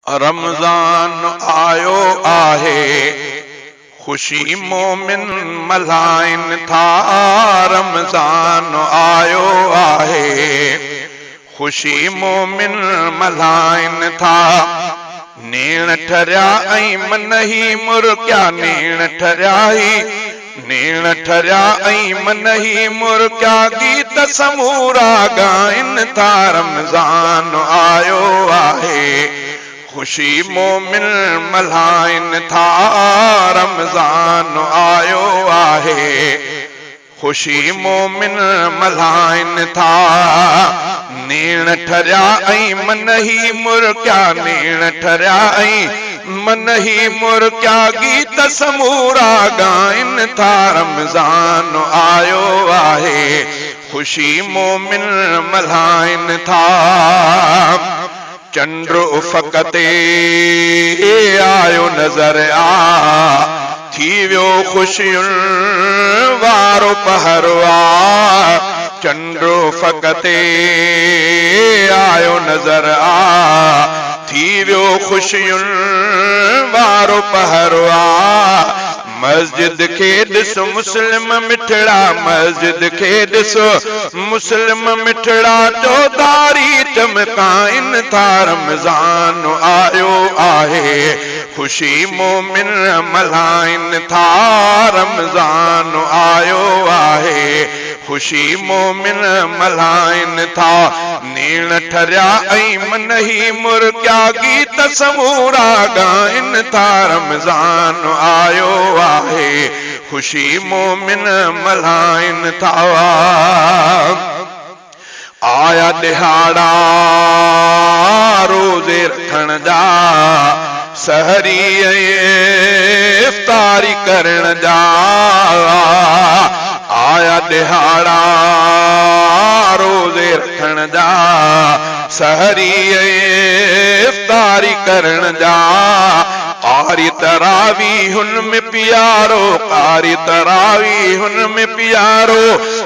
रमज़ान आयो आहे, खुशी मोमिन मल्हाइन था। रमज़ान आयो आहे, खुशी मोमिन मल्हाइन था। नेण ठरिया ऐं मन ही मुर्किया, नेण ठरिया नेण ठरिया ऐं मन ही मुर्किया, गीत समूरा ॻाइन था। रमज़ान आयो आहे, खुशी मोमिन मल्हाइन था। रमज़ान आयो आहे, खुशी मोमिन मल्हाइन था। नेण ठरिया ऐं मन ही मुर्किया, नेण ठरिया ऐं मन ही मुर्किया, गीत समूरा ॻाइन था। रमज़ान आयो आहे, खुशी मोमिन मल्हाइन था। चंद्र उफ़क़ ते आयो नज़र थी वियो खुशियुनि वारो पहरु आ। चंद्र उफ़क़ ते आयो नज़र थी वियो खुशियुनि वारो पहरु आ। मस्जिद खे ॾिसो मुस्लिम मिठड़ा, मस्जिद खे ॾिसो मुस्लिम मिठड़ा, चौधारी चमकाइन था। रमज़ान आयो आहे, खुशी मोमिन मल्हाइन था। रमज़ान आयो आहे, खुशी मोमिन मल्हाइन था। नेण ठरिया ऐं मन ही मुर्किया, गीत समूरा ॻाइन था। रमज़ान आयो आहे, खुशी मोमिन मल्हाइन था। आया दिहाड़ा रोज़े रखण जा, सहरी ऐं इफ्तारी करण जा। आया दिहाड़ा रोज़े रखण जा, सहरी ऐं इफ्तारी करण जा। कारी तरावी हुन में प्यारो, कारी तरावी हुन में प्यारो,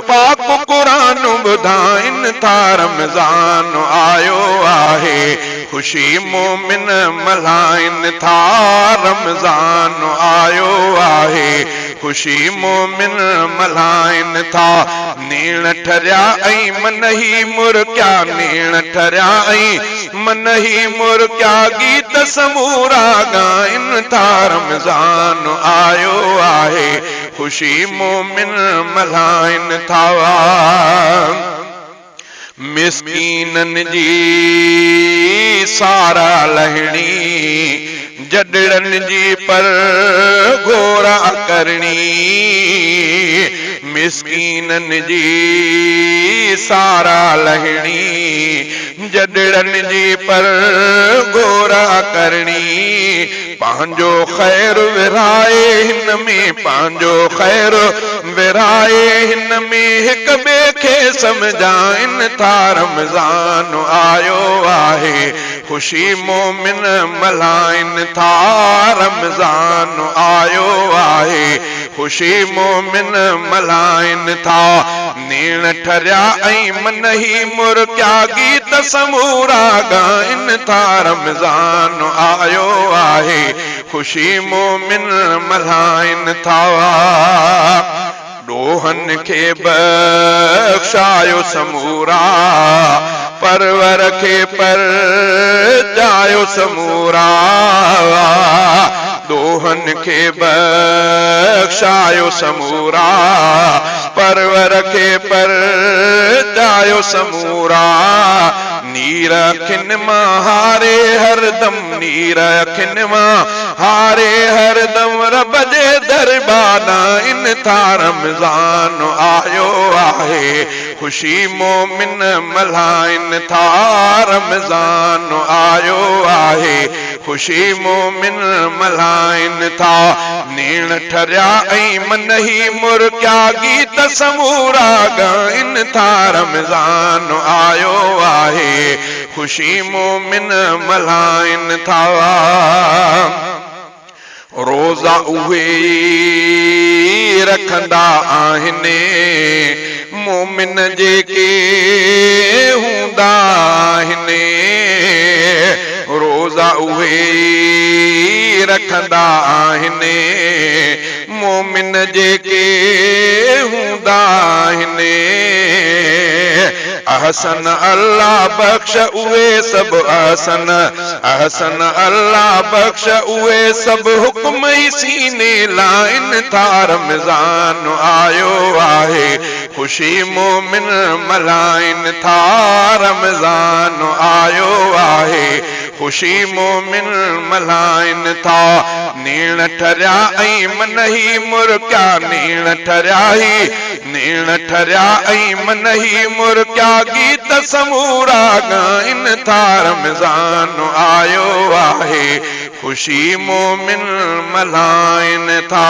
पाक कुरान ॿुधाइन था। रमज़ान आयो आहे, खुशी मोमिन मल्हाइन था। रमज़ान आयो आहे, खुशी मोमिन मल्हाइन था। नेण ठरिया ऐं मन ही मुर्किया, नेण ठरिया ऐं मन ही मुर्किया, गीत समूरा ॻाइन था। रमज़ान आयो आहे, खुशी मोमिन मल्हाइन था। मिस्कीननि जी सारा लहणी, जडड़नि जी पर घोरा करणी। मिस्कीननि जी सारा लहणी, जडड़नि जी पर घोरा करणी। पंहिंजो ख़ैर विराए हिन में, पंहिंजो ख़ैर विराए हिन में, हिक ॿिए खे समझाइन था। रमज़ान आयो आहे, खुशी मोमिन मल्हाइन था। रमज़ान आयो आहे, खुशी मोमिन मल्हाइन था। नेण ठरिया ऐं मन ही मुर्किया, गीत समूरा ॻाइन था। रमज़ान आयो आहे, खुशी मोमिन मल्हाइन था। ॾोहनि खे बख़्शायो समूरा, परवर खे पर जायो समूरा। ॾोहनि खे बख़्शायो समूरा, परवर खे पर जायो समूरा। नीर अखिन मां हारे हरदम, नीर अखिन मां हारे हरदम, रब जे दरबार इन था। रमज़ान आयो आहे, खुशी मोमिन मल्हाइन था। रमज़ान आयो आहे, खुशी मोमिन मल्हाइन था। नेण ठरिया ऐं मन ही मुर्किया, गीत समूरा ॻाइन था। रमज़ान आयो आहे, खुशी मोमिन मल्हाइन था। रोज़ा उहे रखंदा आहिनि मोमिन जेके हूंदा आहिनि। रोज़ा उहे रखंदा आहिनि मोमिन जेके हूंदा आहिनि। अहसन अल्लाह बख्श उहे सब अहसन, अहसन अल्लाह बख्श उहे सब हुक्म ई सीने लाइन था। रमज़ान आयो आहे खुशी मोमिन मल्हाइन था। रमज़ान आयो आहे खुशी मोमिन मल्हाइन था। नीण ठरिया ऐं मन ही मुर्किया, नीण ठरिया ही नीण ठरिया ऐं मन ही मुर्किया गीत समूरा ॻाइन था। रमज़ान आयो आहे खुशी मोमिन मल्हाइन था।